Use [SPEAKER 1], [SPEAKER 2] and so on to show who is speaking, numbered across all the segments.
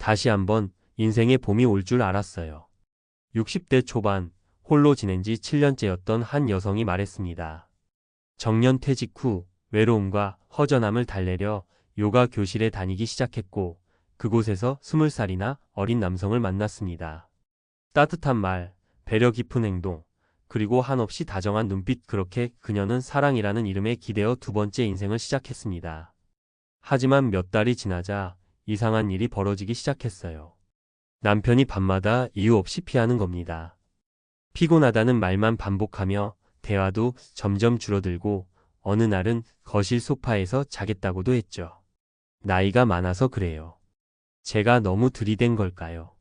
[SPEAKER 1] 다시 한번 인생의 봄이 올 줄 알았어요. 60대 초반 홀로 지낸 지 7년째였던 한 여성이 말했습니다. 정년 퇴직 후 외로움과 허전함을 달래려 요가 교실에 다니기 시작했고 그곳에서 20살이나 어린 남성을 만났습니다. 따뜻한 말, 배려 깊은 행동, 그리고 한없이 다정한 눈빛, 그렇게 그녀는 사랑이라는 이름에 기대어 두 번째 인생을 시작했습니다. 하지만 몇 달이 지나자 이상한 일이 벌어지기 시작했어요. 남편이 밤마다 이유 없이 피하는 겁니다. 피곤하다는 말만 반복하며 대화도 점점 줄어들고 어느 날은 거실 소파에서 자겠다고도 했죠. 나이가 많아서 그래요. 제가 너무 들이댄 걸까요?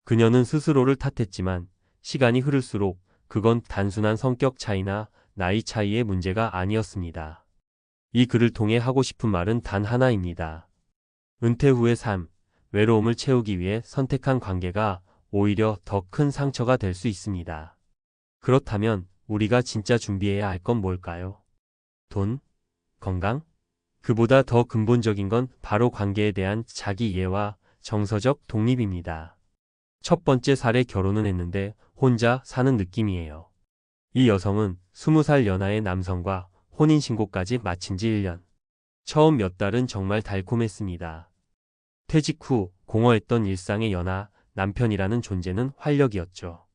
[SPEAKER 1] 그녀는 스스로를 탓했지만 시간이 흐를수록 그건 단순한 성격 차이나 나이 차이의 문제가 아니었습니다. 이 글을 통해 하고 싶은 말은 단 하나입니다. 은퇴 후의 삶, 외로움을 채우기 위해 선택한 관계가 오히려 더 큰 상처가 될 수 있습니다. 그렇다면 우리가 진짜 준비해야 할 건 뭘까요? 돈? 건강? 그보다 더 근본적인 건 바로 관계에 대한 자기 이해와 정서적 독립입니다. 첫 번째 사례, 결혼은 했는데 혼자 사는 느낌이에요. 이 여성은 20살 연하의 남성과 혼인신고까지 마친 지 1년. 처음 몇 달은 정말 달콤했습니다. 퇴직 후 공허했던 일상의 연하, 남편이라는 존재는 활력이었죠.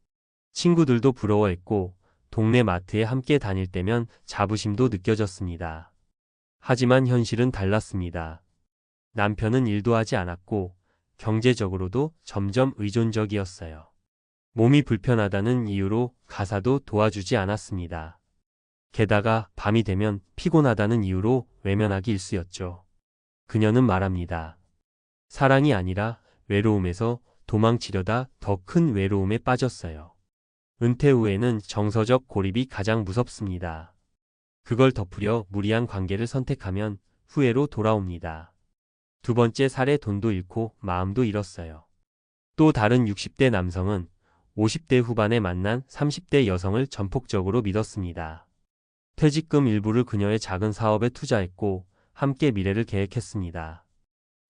[SPEAKER 1] 친구들도 부러워했고 동네 마트에 함께 다닐 때면 자부심도 느껴졌습니다. 하지만 현실은 달랐습니다. 남편은 일도 하지 않았고 경제적으로도 점점 의존적이었어요. 몸이 불편하다는 이유로 가사도 도와주지 않았습니다. 게다가 밤이 되면 피곤하다는 이유로 외면하기 일쑤였죠. 그녀는 말합니다. 사랑이 아니라 외로움에서 도망치려다 더 큰 외로움에 빠졌어요. 은퇴 후에는 정서적 고립이 가장 무섭습니다. 그걸 덮으려 무리한 관계를 선택하면 후회로 돌아옵니다. 두 번째 사례, 돈도 잃고 마음도 잃었어요. 또 다른 60대 남성은 50대 후반에 만난 30대 여성을 전폭적으로 믿었습니다. 퇴직금 일부를 그녀의 작은 사업에 투자했고 함께 미래를 계획했습니다.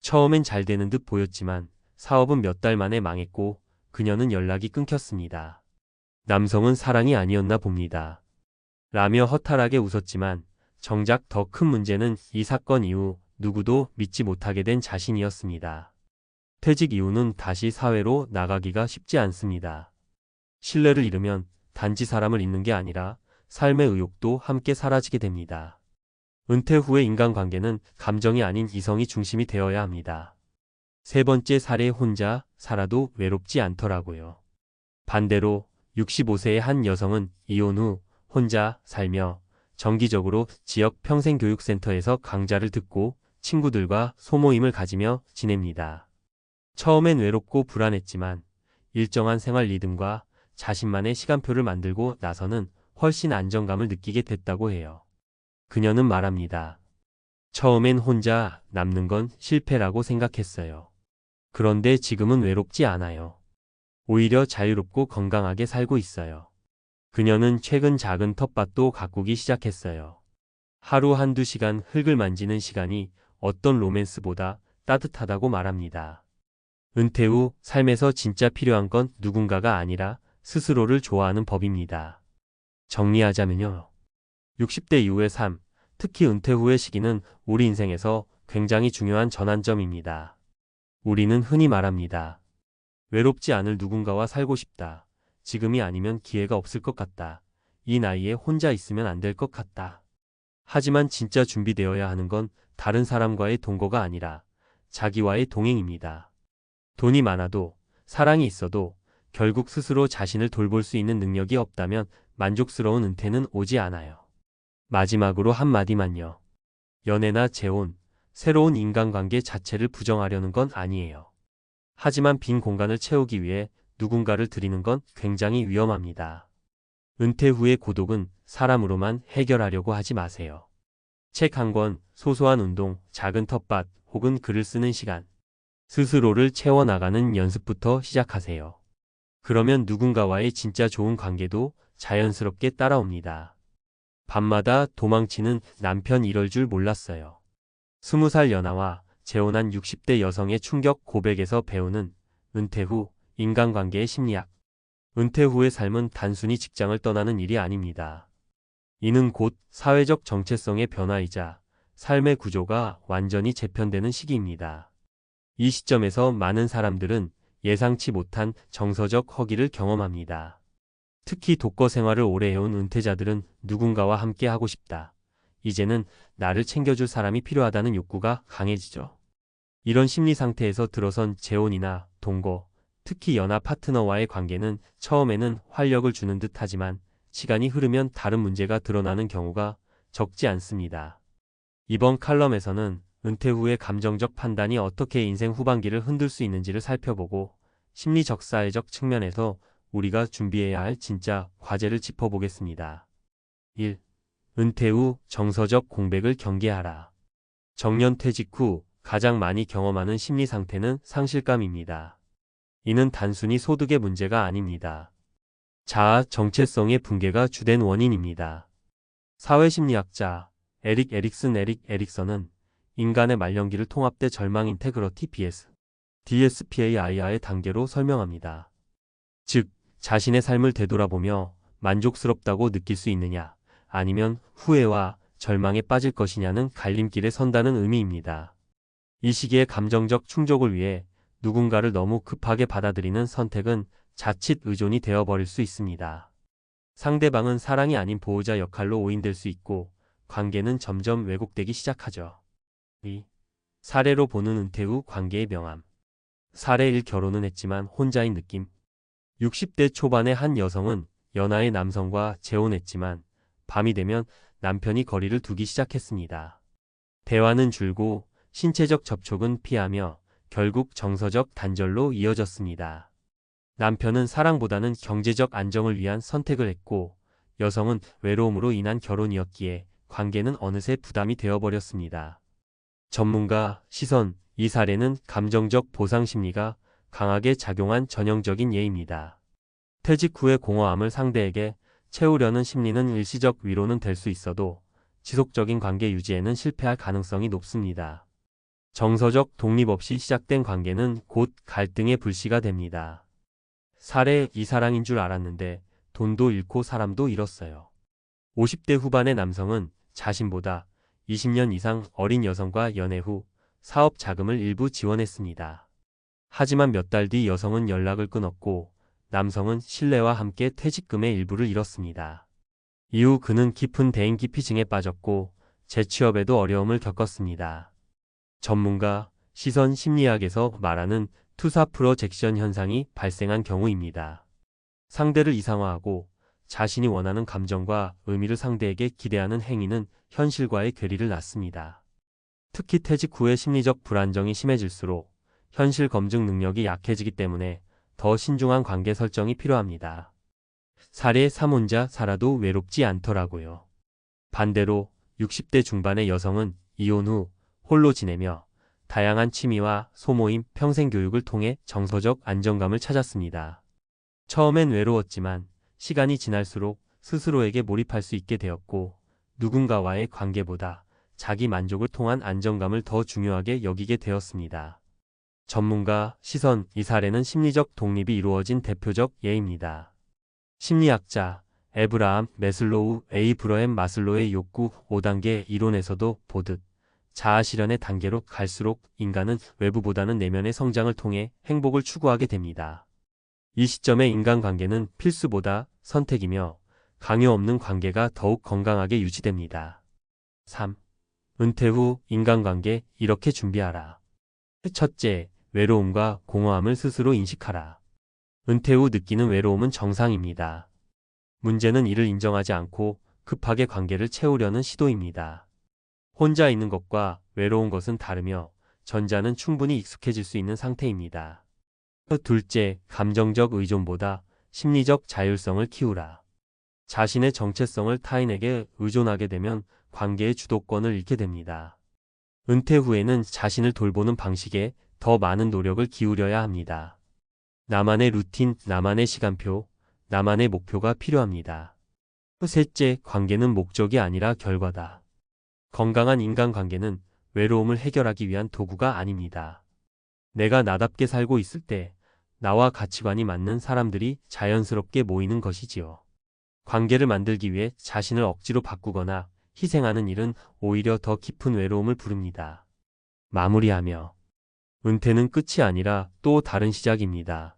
[SPEAKER 1] 처음엔 잘 되는 듯 보였지만 사업은 몇 달 만에 망했고 그녀는 연락이 끊겼습니다. 남성은 사랑이 아니었나 봅니다. 라며 허탈하게 웃었지만 정작 더 큰 문제는 이 사건 이후 누구도 믿지 못하게 된 자신이었습니다. 퇴직 이후는 다시 사회로 나가기가 쉽지 않습니다. 신뢰를 잃으면 단지 사람을 잃는 게 아니라 삶의 의욕도 함께 사라지게 됩니다. 은퇴 후의 인간관계는 감정이 아닌 이성이 중심이 되어야 합니다. 세 번째 사례, 혼자 살아도 외롭지 않더라고요. 반대로 65세의 한 여성은 이혼 후 혼자 살며 정기적으로 지역 평생교육센터에서 강좌를 듣고 친구들과 소모임을 가지며 지냅니다. 처음엔 외롭고 불안했지만 일정한 생활 리듬과 자신만의 시간표를 만들고 나서는 훨씬 안정감을 느끼게 됐다고 해요. 그녀는 말합니다. 처음엔 혼자 남는 건 실패라고 생각했어요. 그런데 지금은 외롭지 않아요. 오히려 자유롭고 건강하게 살고 있어요. 그녀는 최근 작은 텃밭도 가꾸기 시작했어요. 하루 한두 시간 흙을 만지는 시간이 어떤 로맨스보다 따뜻하다고 말합니다. 은퇴 후 삶에서 진짜 필요한 건 누군가가 아니라 스스로를 좋아하는 법입니다. 정리하자면요. 60대 이후의 삶, 특히 은퇴 후의 시기는 우리 인생에서 굉장히 중요한 전환점입니다. 우리는 흔히 말합니다. 외롭지 않을 누군가와 살고 싶다. 지금이 아니면 기회가 없을 것 같다. 이 나이에 혼자 있으면 안 될 것 같다. 하지만 진짜 준비되어야 하는 건 다른 사람과의 동거가 아니라 자기와의 동행입니다. 돈이 많아도 사랑이 있어도 결국 스스로 자신을 돌볼 수 있는 능력이 없다면 만족스러운 은퇴는 오지 않아요. 마지막으로 한마디만요. 연애나 재혼, 새로운 인간관계 자체를 부정하려는 건 아니에요. 하지만 빈 공간을 채우기 위해 누군가를 들이는 건 굉장히 위험합니다. 은퇴 후의 고독은 사람으로만 해결하려고 하지 마세요. 책 한 권, 소소한 운동, 작은 텃밭, 혹은 글을 쓰는 시간. 스스로를 채워나가는 연습부터 시작하세요. 그러면 누군가와의 진짜 좋은 관계도 자연스럽게 따라옵니다. 밤마다 도망치는 남편 이럴 줄 몰랐어요. 20살 연하와 재혼한 60대 여성의 충격 고백에서 배우는 은퇴 후 인간관계의 심리학. 은퇴 후의 삶은 단순히 직장을 떠나는 일이 아닙니다. 이는 곧 사회적 정체성의 변화이자 삶의 구조가 완전히 재편되는 시기입니다. 이 시점에서 많은 사람들은 예상치 못한 정서적 허기를 경험합니다. 특히 독거 생활을 오래 해온 은퇴자들은 누군가와 함께 하고 싶다. 이제는 나를 챙겨줄 사람이 필요하다는 욕구가 강해지죠. 이런 심리 상태에서 들어선 재혼이나 동거, 특히 연하 파트너와의 관계는 처음에는 활력을 주는 듯 하지만 시간이 흐르면 다른 문제가 드러나는 경우가 적지 않습니다. 이번 칼럼에서는 은퇴 후의 감정적 판단이 어떻게 인생 후반기를 흔들 수 있는지를 살펴보고 심리적 사회적 측면에서 우리가 준비해야 할 진짜 과제를 짚어보겠습니다. 1. 은퇴 후 정서적 공백을 경계하라. 정년 퇴직 후 가장 많이 경험하는 심리 상태는 상실감입니다. 이는 단순히 소득의 문제가 아닙니다. 자아 정체성의 붕괴가 주된 원인입니다. 사회심리학자 에릭 에릭슨은 인간의 말년기를 통합대 절망 인테그러티 DSPAIR의 단계로 설명합니다. 즉, 자신의 삶을 되돌아보며 만족스럽다고 느낄 수 있느냐, 아니면 후회와 절망에 빠질 것이냐는 갈림길에 선다는 의미입니다. 이 시기의 감정적 충족을 위해 누군가를 너무 급하게 받아들이는 선택은 자칫 의존이 되어버릴 수 있습니다. 상대방은 사랑이 아닌 보호자 역할로 오인될 수 있고 관계는 점점 왜곡되기 시작하죠. 2. 사례로 보는 은퇴 후 관계의 명암. 사례 1. 결혼은 했지만 혼자인 느낌. 60대 초반의 한 여성은 연하의 남성과 재혼했지만 밤이 되면 남편이 거리를 두기 시작했습니다. 대화는 줄고 신체적 접촉은 피하며 결국 정서적 단절로 이어졌습니다. 남편은 사랑보다는 경제적 안정을 위한 선택을 했고 여성은 외로움으로 인한 결혼이었기에 관계는 어느새 부담이 되어버렸습니다. 전문가 시선. 이 사례는 감정적 보상 심리가 강하게 작용한 전형적인 예입니다. 퇴직 후의 공허함을 상대에게 채우려는 심리는 일시적 위로는 될 수 있어도 지속적인 관계 유지에는 실패할 가능성이 높습니다. 정서적 독립 없이 시작된 관계는 곧 갈등의 불씨가 됩니다. 사례. 이 사랑인 줄 알았는데 돈도 잃고 사람도 잃었어요. 50대 후반의 남성은 자신보다 20년 이상 어린 여성과 연애 후 사업 자금을 일부 지원했습니다. 하지만 몇 달 뒤 여성은 연락을 끊었고 남성은 신뢰와 함께 퇴직금의 일부를 잃었습니다. 이후 그는 깊은 대인 기피증에 빠졌고 재취업에도 어려움을 겪었습니다. 전문가 시선. 심리학에서 말하는 투사 프로젝션 현상이 발생한 경우입니다. 상대를 이상화하고 자신이 원하는 감정과 의미를 상대에게 기대하는 행위는 현실과의 괴리를 낳습니다. 특히 퇴직 후의 심리적 불안정이 심해질수록 현실 검증 능력이 약해지기 때문에 더 신중한 관계 설정이 필요합니다. 사례 3. 혼자 살아도 외롭지 않더라고요. 반대로 60대 중반의 여성은 이혼 후 홀로 지내며 다양한 취미와 소모임, 평생교육을 통해 정서적 안정감을 찾았습니다. 처음엔 외로웠지만 시간이 지날수록 스스로에게 몰입할 수 있게 되었고 누군가와의 관계보다 자기 만족을 통한 안정감을 더 중요하게 여기게 되었습니다. 전문가 시선. 이 사례는 심리적 독립이 이루어진 대표적 예입니다. 심리학자 에브라함 매슬로우 에이브러햄 마슬로의 욕구 5단계 이론에서도 보듯 자아 실현의 단계로 갈수록 인간은 외부보다는 내면의 성장을 통해 행복을 추구하게 됩니다. 이 시점의 인간관계는 필수보다 선택이며 강요 없는 관계가 더욱 건강하게 유지됩니다. 3. 은퇴 후 인간관계 이렇게 준비하라. 첫째, 외로움과 공허함을 스스로 인식하라. 은퇴 후 느끼는 외로움은 정상입니다. 문제는 이를 인정하지 않고 급하게 관계를 채우려는 시도입니다. 혼자 있는 것과 외로운 것은 다르며 전자는 충분히 익숙해질 수 있는 상태입니다. 둘째, 감정적 의존보다 심리적 자율성을 키우라. 자신의 정체성을 타인에게 의존하게 되면 관계의 주도권을 잃게 됩니다. 은퇴 후에는 자신을 돌보는 방식에 더 많은 노력을 기울여야 합니다. 나만의 루틴, 나만의 시간표, 나만의 목표가 필요합니다. 셋째, 관계는 목적이 아니라 결과다. 건강한 인간관계는 외로움을 해결하기 위한 도구가 아닙니다. 내가 나답게 살고 있을 때 나와 가치관이 맞는 사람들이 자연스럽게 모이는 것이지요. 관계를 만들기 위해 자신을 억지로 바꾸거나 희생하는 일은 오히려 더 깊은 외로움을 부릅니다. 마무리하며 은퇴는 끝이 아니라 또 다른 시작입니다.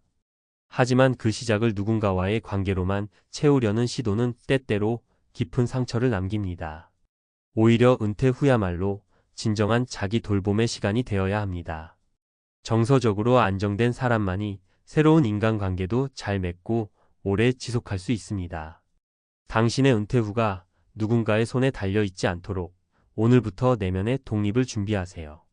[SPEAKER 1] 하지만 그 시작을 누군가와의 관계로만 채우려는 시도는 때때로 깊은 상처를 남깁니다. 오히려 은퇴 후야말로 진정한 자기 돌봄의 시간이 되어야 합니다. 정서적으로 안정된 사람만이 새로운 인간관계도 잘 맺고 오래 지속할 수 있습니다. 당신의 은퇴 후가 누군가의 손에 달려 있지 않도록 오늘부터 내면의 독립을 준비하세요.